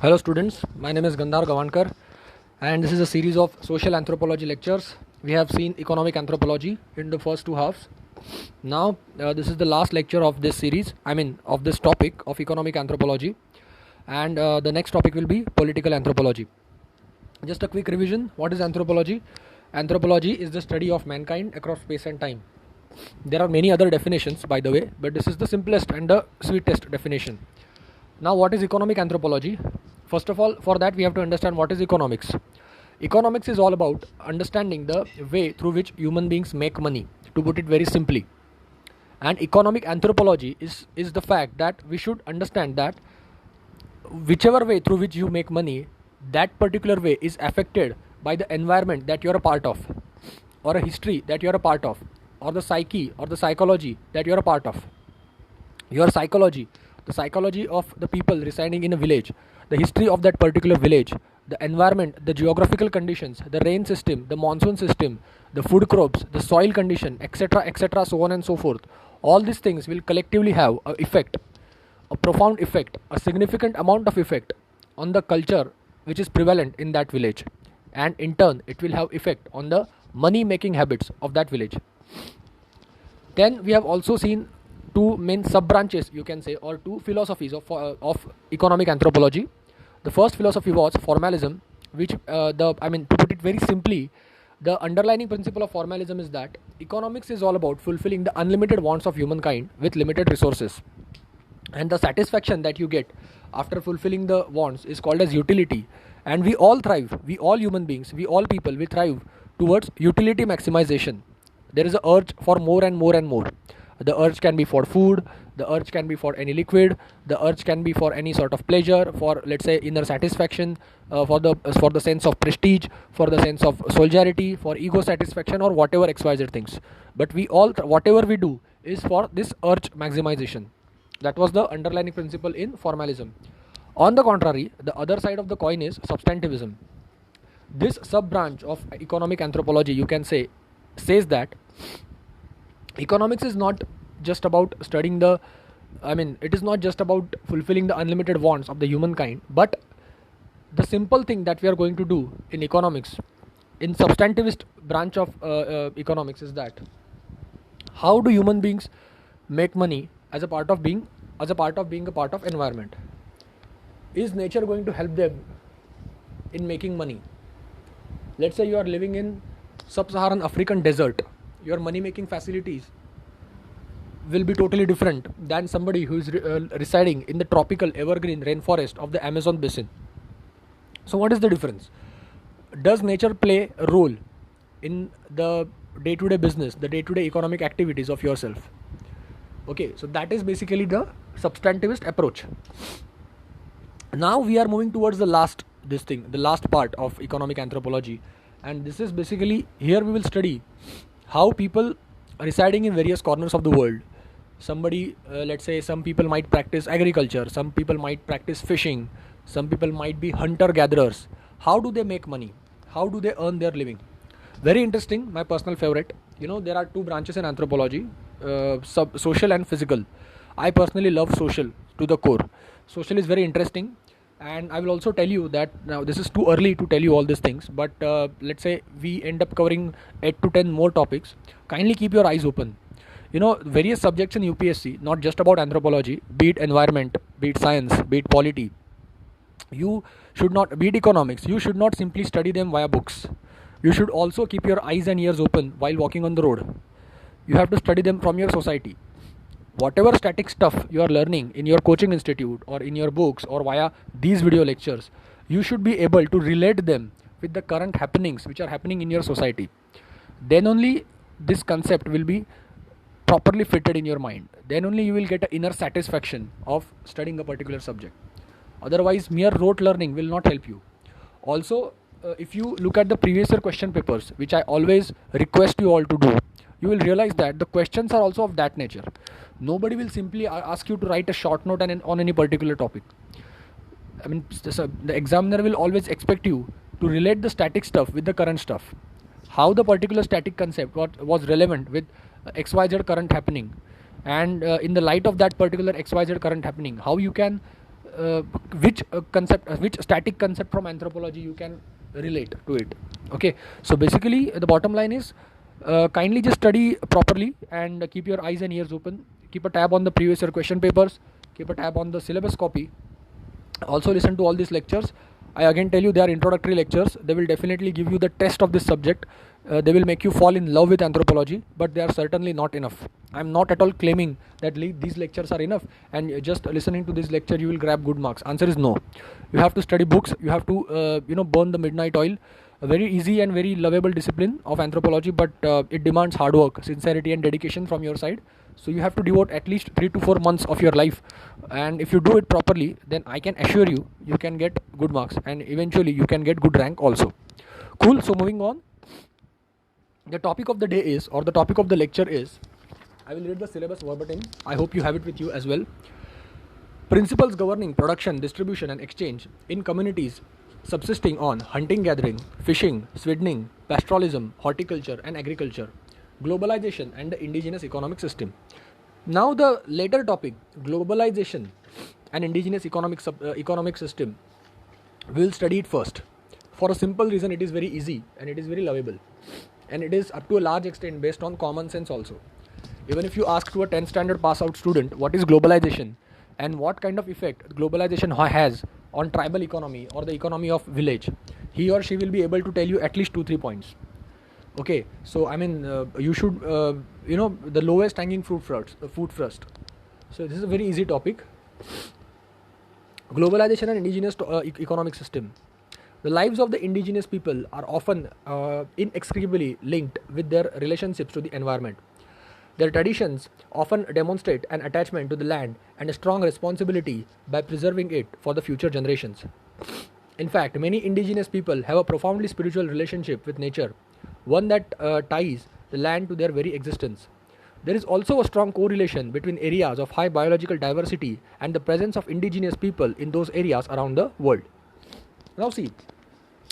Hello students, my name is Gandhar Gavankar and this is a series of social anthropology lectures. We have seen economic anthropology in the first two halves. Now this is the last lecture of this series, of this topic of economic anthropology, and the next topic will be political anthropology. Just a quick revision, what is anthropology? Anthropology is the study of mankind across space and time. There are many other definitions by the way, but this is the simplest and the sweetest definition. Now, what is economic anthropology? First of all, for that we have to understand what is economics. Economics is all about understanding the way through which human beings make money, to put it very simply. And economic anthropology is the fact that we should understand that whichever way through which you make money, that particular way is affected by the environment that you are a part of, or a history that you are a part of, or the psyche or the psychology that you are a part of. Your psychology, the psychology of the people residing in a village, the history of that particular village, the environment, the geographical conditions, the rain system, the monsoon system, the food crops, the soil condition, etc., so on and so forth. All these things will collectively have a effect, a profound effect, a significant amount of effect on the culture which is prevalent in that village, and in turn it will have effect on the money making habits of that village. Then we have also seen two main sub branches, you can say, or two philosophies of economic anthropology. The first philosophy was formalism, which to put it very simply, the underlying principle of formalism is that economics is all about fulfilling the unlimited wants of humankind with limited resources, and the satisfaction that you get after fulfilling the wants is called as utility. And we all thrive, we all human beings, we all people, we thrive towards utility maximization. There is a urge for more and more and more. The urge can be for food, the urge can be for any liquid, the urge can be for any sort of pleasure, for let's say inner satisfaction, for the sense of prestige, for the sense of solidarity, for ego satisfaction, or whatever XYZ things. But we all whatever we do is for this urge maximization. That was the underlying principle in formalism. On the contrary, the other side of the coin is substantivism. This sub branch of economic anthropology, you can say, says that economics is not just about studying it is not just about fulfilling the unlimited wants of the humankind, but the simple thing that we are going to do in economics, in substantivist branch of economics, is that how do human beings make money as a part of being a part of environment. Is nature going to help them in making money? Let's say you are living in sub-Saharan African desert, your money making facilities will be totally different than somebody who is residing in the tropical evergreen rainforest of the Amazon basin. So what is the difference? Does nature play a role in the day-to-day business, the day-to-day economic activities of yourself? Okay, so that is basically the substantivist approach. Now we are moving towards the last part of economic anthropology, and this is basically, here we will study how people residing in various corners of the world, somebody let's say some people might practice agriculture, some people might practice fishing, some people might be hunter gatherers. How do they make money? How do they earn their living? Very interesting, my personal favorite. There are two branches in anthropology, social and physical. I personally love social to the core. Social is very interesting, and I will also tell you that now this is too early to tell you all these things, but let's say we end up covering 8 to 10 more topics. Kindly keep your eyes open. Various subjects in UPSC, not just about anthropology, be it environment, be it science, be it polity, you should not, be it economics, you should not simply study them via books. You should also keep your eyes and ears open while walking on the road. You have to study them from your society. Whatever static stuff you are learning in your coaching institute or in your books or via these video lectures, you should be able to relate them with the current happenings which are happening in your society. Then only this concept will be properly fitted in your mind. Then only you will get an inner satisfaction of studying a particular subject. Otherwise, mere rote learning will not help you. Also, if you look at the previous year question papers, which I always request you all to do, you will realize that the questions are also of that nature. Nobody will simply ask you to write a short note on any particular topic. The examiner will always expect you to relate the static stuff with the current stuff. How the particular static concept was relevant with XYZ current happening, and in the light of that particular XYZ current happening, how you can which static concept from anthropology you can relate to it. Okay, so basically the bottom line is, kindly just study properly and keep your eyes and ears open. Keep a tab on the previous year question papers. Keep a tab on the syllabus copy. Also listen to all these lectures. I again tell you, they are introductory lectures. They will definitely give you the test of this subject. They will make you fall in love with anthropology, but they are certainly not enough. I am not at all claiming that these lectures are enough and just listening to this lecture you will grab good marks. Answer is no. You have to study books. You have to burn the midnight oil. A very easy and very lovable discipline of anthropology, but it demands hard work, sincerity and dedication from your side. So you have to devote at least 3 to 4 months of your life, and if you do it properly, then I can assure you, you can get good marks and eventually you can get good rank also. Cool. So moving on, the topic of the day is, or the topic of the lecture is, I will read the syllabus verbatim. I hope you have it with you as well. Principles governing production, distribution and exchange in communities subsisting on hunting, gathering, fishing, swiddening, pastoralism, horticulture and agriculture, globalization and the indigenous economic system. Now the later topic, globalization and indigenous economic system, we will study it first. For a simple reason, it is very easy and it is very lovable, and it is up to a large extent based on common sense also. Even if you ask to a 10th standard pass out student what is globalization and what kind of effect globalization has on tribal economy or the economy of village, he or she will be able to tell you at least 2-3 points. Okay, so I mean, you should the lowest hanging fruit first. So this is a very easy topic. Globalization and indigenous economic system. The lives of the indigenous people are often inextricably linked with their relationships to the environment. Their traditions often demonstrate an attachment to the land and a strong responsibility by preserving it for the future generations. In fact, many indigenous people have a profoundly spiritual relationship with nature, one that ties the land to their very existence. There is also a strong correlation between areas of high biological diversity and the presence of indigenous people in those areas around the world. Now see,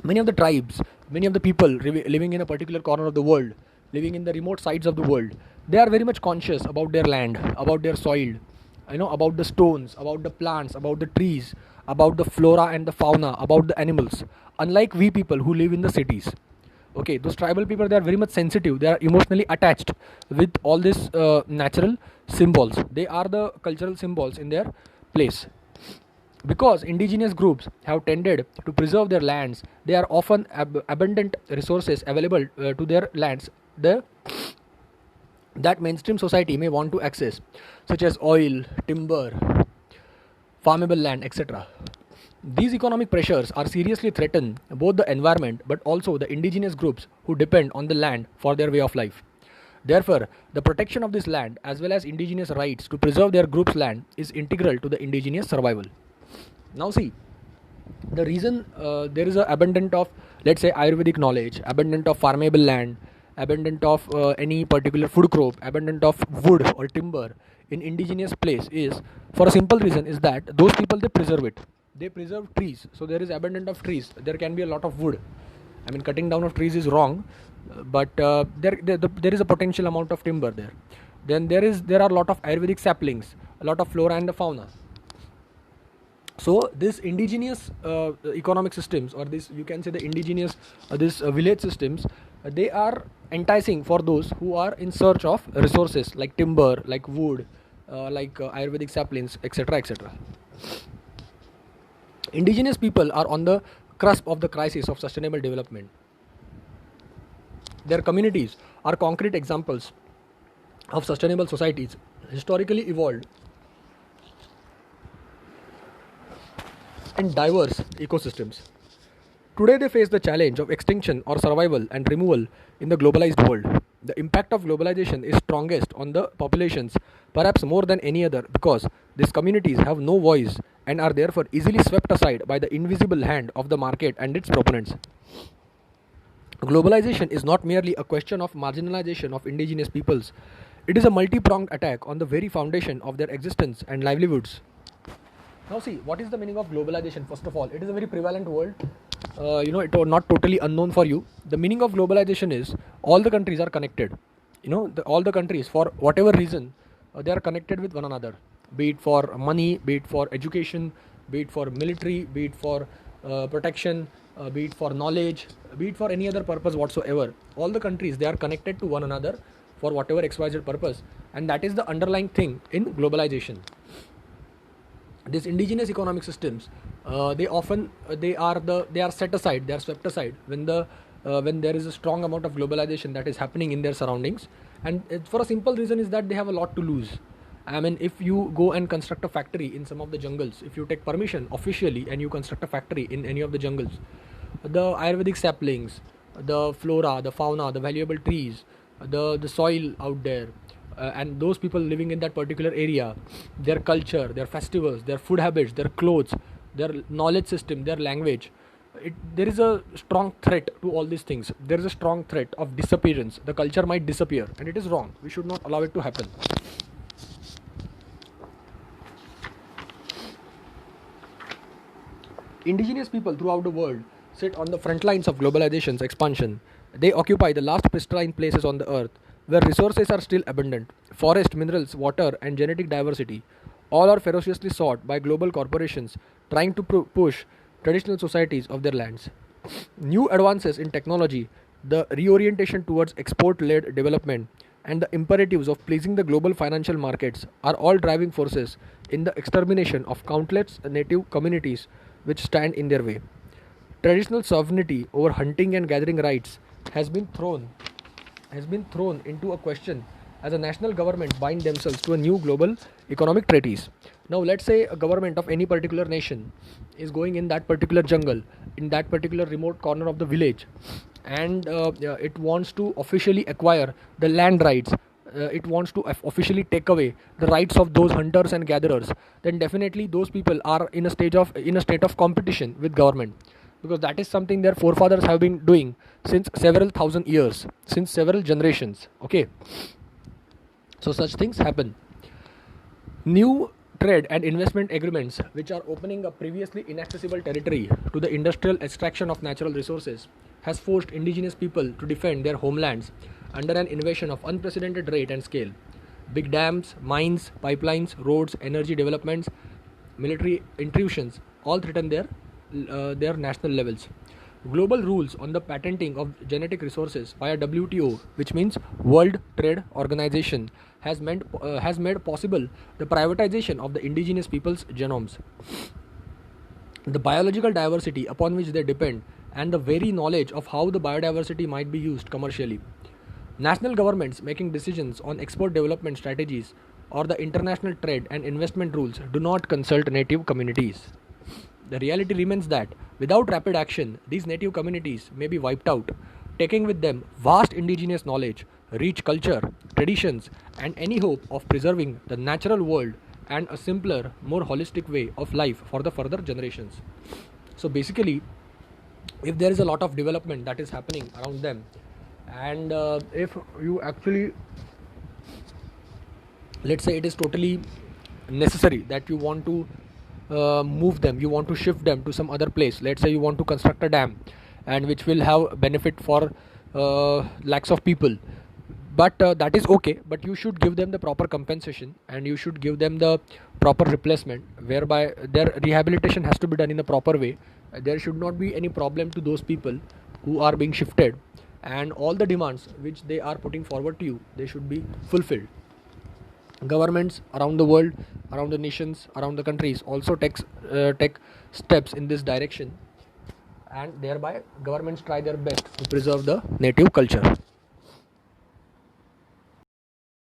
many of the tribes, many of the people living in a particular corner of the world, living in the remote sides of the world, they are very much conscious about their land, about their soil, about the stones, about the plants, about the trees, about the flora and the fauna, about the animals. Unlike we people who live in the cities. Okay, those tribal people, they are very much sensitive. They are emotionally attached with all these natural symbols. They are the cultural symbols in their place. Because indigenous groups have tended to preserve their lands, there are often abundant resources available to their lands that mainstream society may want to access, such as oil, timber, farmable land, etc. These economic pressures are seriously threaten both the environment but also the indigenous groups who depend on the land for their way of life. Therefore, the protection of this land as well as indigenous rights to preserve their group's land is integral to the indigenous survival. Now see, the reason there is an abundance of, let's say, Ayurvedic knowledge, abundance of farmable land, abundance of any particular food crop, abundance of wood or timber in indigenous place is for a simple reason, is that those people, they preserve it. They preserve trees. So there is abundance of trees. There can be a lot of wood. I mean, cutting down of trees is wrong, but there is a potential amount of timber there. Then there are a lot of Ayurvedic saplings, a lot of flora and the fauna. So this indigenous economic systems, or this, you can say, the indigenous village systems, they are enticing for those who are in search of resources like timber, like wood, like Ayurvedic saplings, etc., etc. Indigenous people are on the cusp of the crisis of sustainable development. Their communities are concrete examples of sustainable societies historically evolved in diverse ecosystems. Today they face the challenge of extinction or survival and removal in the globalized world. The impact of globalization is strongest on the populations, perhaps more than any other, because these communities have no voice and are therefore easily swept aside by the invisible hand of the market and its proponents. Globalization is not merely a question of marginalization of indigenous peoples. It is a multi-pronged attack on the very foundation of their existence and livelihoods. Now see, what is the meaning of globalization? First of all, it is a very prevalent word. It was not totally unknown for you. The meaning of globalization is all the countries are connected. All the countries, for whatever reason, they are connected with one another. Be it for money, be it for education, be it for military, be it for protection, be it for knowledge, be it for any other purpose whatsoever. All the countries, they are connected to one another for whatever XYZ purpose, and that is the underlying thing in globalization. These indigenous economic systems, they often they are set aside, they are swept aside when there is a strong amount of globalization that is happening in their surroundings, and for a simple reason is that they have a lot to lose. I mean, if you go and construct a factory in some of the jungles, if you take permission officially and you construct a factory in any of the jungles, the Ayurvedic saplings, the flora, the fauna, the valuable trees, the soil out there, and those people living in that particular area, their culture, their festivals, their food habits, their clothes, their knowledge system, their language, there is a strong threat to all these things. There is a strong threat of disappearance. The culture might disappear, and it is wrong. We should not allow it to happen. Indigenous people throughout the world sit on the front lines of globalization's expansion. They occupy the last pristine places on the earth where resources are still abundant. Forest, minerals, water, and genetic diversity all are ferociously sought by global corporations trying to push traditional societies of their lands. New advances in technology, the reorientation towards export led development, and the imperatives of pleasing the global financial markets are all driving forces in the extermination of countless native communities which stand in their way. Traditional sovereignty over hunting and gathering rights has been thrown into a question as a national government bind themselves to a new global economic treaties. Now let's say a government of any particular nation is going in that particular jungle, in that particular remote corner of the village, and it wants to officially acquire the land rights. It wants to officially take away the rights of those hunters and gatherers. Then definitely those people are in a state of competition with government, because that is something their forefathers have been doing since several thousand years, since several generations. Okay, so such things happen. New trade and investment agreements, which are opening up previously inaccessible territory to the industrial extraction of natural resources, has forced indigenous people to defend their homelands under an invasion of unprecedented rate and scale. Big dams, mines, pipelines, roads, energy developments, military intrusions all threaten their national levels. Global rules on the patenting of genetic resources via WTO, which means World Trade Organization, has made possible the privatization of the indigenous people's genomes. The biological diversity upon which they depend, and the very knowledge of how the biodiversity might be used commercially. National governments making decisions on export development strategies or the international trade and investment rules do not consult native communities. The reality remains that without rapid action, these native communities may be wiped out, taking with them vast indigenous knowledge, rich culture, traditions, and any hope of preserving the natural world and a simpler, more holistic way of life for the further generations. So basically, if there is a lot of development that is happening around them, and if you actually, let's say it is totally necessary that you want to move them, you want to shift them to some other place. Let's say you want to construct a dam, and which will have benefit for lakhs of people, but that is okay, but you should give them the proper compensation, and you should give them the proper replacement, whereby their rehabilitation has to be done in a proper way. There should not be any problem to those people who are being shifted, and all the demands which they are putting forward to you, they should be fulfilled. Governments around the world, around the nations, around the countries also take steps in this direction, and thereby governments try their best to preserve the native culture.